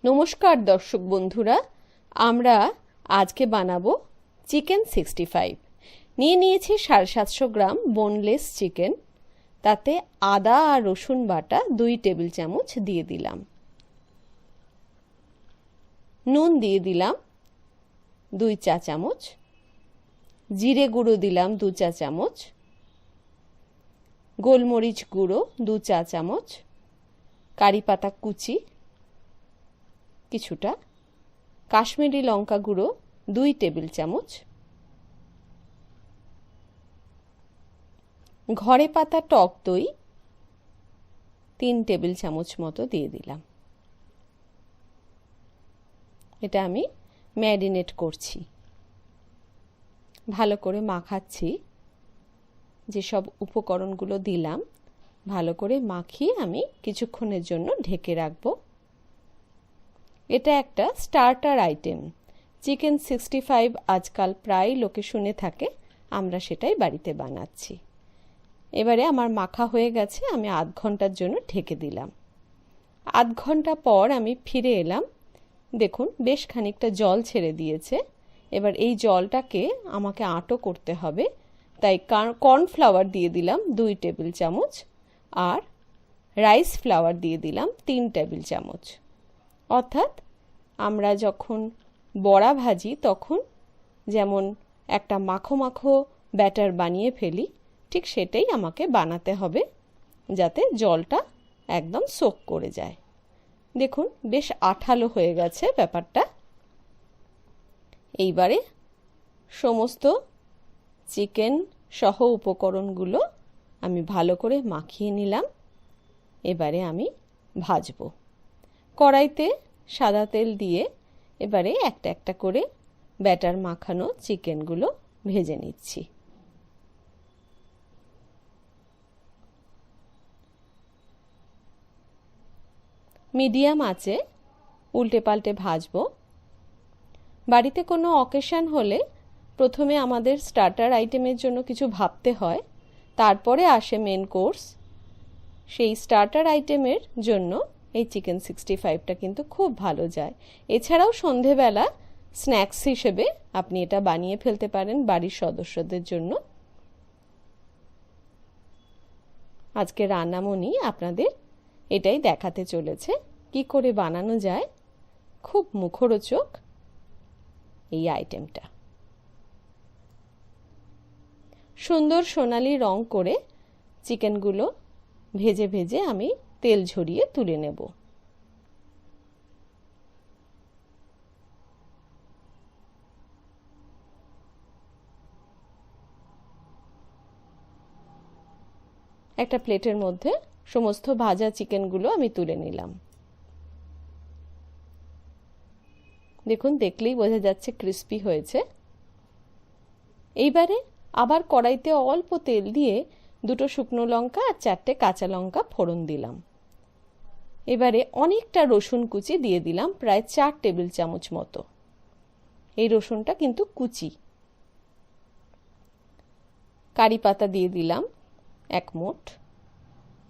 নমস্কার দর্শক বন্ধুরা, আমরা আজকে বানাবো চিকেন 65। নিয়ে নিয়েছি 750 গ্রাম বোনলেস চিকেন। তাতে আদা আর রসুন বাটা 2 টেবিল চামচ দিয়ে দিলাম। নুন দিয়ে দিলাম 2 চা চামচ, জিরে গুঁড়ো দিলাম 2 চা চামচ, গোলমরিচ গুঁড়ো 2 চা চামচ, কারি পাতা কুচি কিছুটা, কাশ্মীরি লঙ্কা গুঁড়ো 2 টেবিল চামচ, ঘরে পাতা টক দই 3 টেবিল চামচ মতো দিয়ে দিলাম। এটা আমি ম্যারিনেট করছি, ভালো করে মাখাচ্ছি। যেসব উপকরণগুলো দিলাম ভালো করে মাখিয়ে আমি কিছুক্ষণের জন্য ঢেকে রাখবো। এটা একটা স্টার্টার আইটেম। চিকেন 65 আজকাল প্রায় লোকে শুনে থাকে, আমরা সেটাই বাড়িতে বানাচ্ছি। এবারে আমার মাখা হয়ে গেছে, আমি আধ ঘন্টার জন্য ঢেকে দিলাম। আধ ঘন্টা পর আমি ফিরে এলাম। দেখুন বেশ খানিকটা জল ছেড়ে দিয়েছে। এবার এই জলটাকে আমাকে আঁটো করতে হবে, তাই কর্নফ্লাওয়ার দিয়ে দিলাম 2 টেবিল চামচ আর রাইস ফ্লাওয়ার দিয়ে দিলাম 3 টেবিল চামচ। অর্থাৎ আমরা যখন বড়া ভাজি তখন যেমন একটা মাখো মাখো ব্যাটার বানিয়ে ফেলি, ঠিক সেটাই আমাকে বানাতে হবে, যাতে জলটা একদম সোক করে যায়। দেখুন বেশ আঠালো হয়ে গেছে ব্যাপারটা। এইবারে সমস্ত চিকেন সহ উপকরণগুলো আমি ভালো করে মাখিয়ে নিলাম। এবারে আমি ভাজবো। কড়াইতে সাদা তেল দিয়ে এবারে একটা একটা করে ব্যাটার মাখানো চিকেনগুলো ভেজে নিচ্ছি। মিডিয়াম আঁচে উল্টে পাল্টে ভাজবো। বাড়িতে কোনো অকেশন হলে প্রথমে আমাদের স্টার্টার আইটেমের জন্য কিছু ভাবতে হয়, তারপরে আসে মেন কোর্স। সেই স্টার্টার আইটেমের জন্য এই চিকেন 65টা কিন্তু খুব ভালো যায়। এছাড়াও সন্ধেবেলা স্ন্যাক্স হিসেবে আপনি এটা বানিয়ে ফেলতে পারেন বাড়ির সদস্যদের জন্য। আজকে রান্নামণি আপনাদের এটাই দেখাতে চলেছে, কি করে বানানো যায় খুব মুখরোচক এই আইটেমটা। সুন্দর সোনালি রং করে চিকেনগুলো ভেজে ভেজে আমি তেল ঝরিয়ে তুলে নেব। একটা প্লেটের মধ্যে সমস্ত ভাজা চিকেনগুলো আমি তুলে নিলাম। দেখুন দেখলেই বোঝা যাচ্ছে ক্রিস্পি হয়েছে। এইবারে আবার কড়াইতে অল্প তেল দিয়ে 2 শুকনো লঙ্কা আর 4টে কাঁচা লঙ্কা ফোড়ন দিলাম। এবারে অনেকটা রসুন কুচি দিয়ে দিলাম, প্রায় 4 টেবিল চামচ মতো। এই রসুনটা কিন্তু কুচি। কারি পাতা দিয়ে দিলাম 1 মুঠ।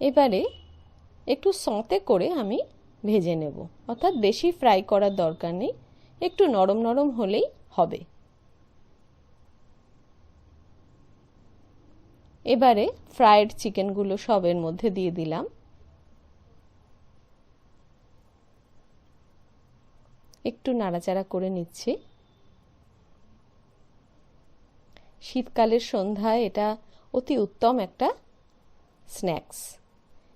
এবারে একটু সঁতে করে আমি ভেজে নেব, অর্থাৎ বেশি ফ্রাই করার দরকার নেই, একটু নরম নরম হলেই হবে। এবারে ফ্রাইড চিকেনগুলো সবের মধ্যে দিয়ে দিলাম। একটু নাড়াচাড়া করে নিচ্ছি। শীতকালের সন্ধ্যায় এটা অতি উত্তম একটা স্ন্যাক্স।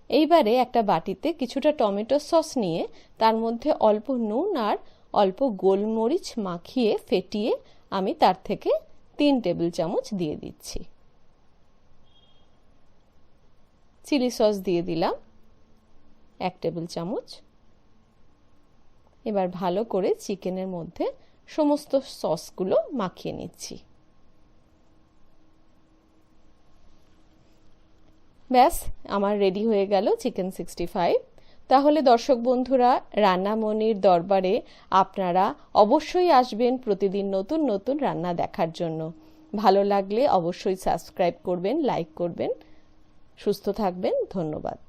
এইবারে একটা বাটিতে কিছুটা টমেটো সস নিয়ে তার মধ্যে অল্প নুন আর অল্প গোলমরিচ মাখিয়ে ফেটিয়ে আমি তার থেকে 3 টেবিল চামচ দিয়ে দিচ্ছি। চিলি সস দিয়ে দিলাম 1 টেবিল চামচ। এবার ভালো করে চিকেনের মধ্যে সমস্ত সসগুলো মাখিয়ে নিচ্ছি। ব্যাস আমার রেডি হয়ে গেল চিকেন 65। তাহলে দর্শক বন্ধুরা, রান্নামণির দরবারে আপনারা অবশ্যই আসবেন প্রতিদিন নতুন নতুন রান্না দেখার জন্য। ভালো লাগলে অবশ্যই সাবস্ক্রাইব করবেন, লাইক করবেন। সুস্থ থাকবেন। ধন্যবাদ।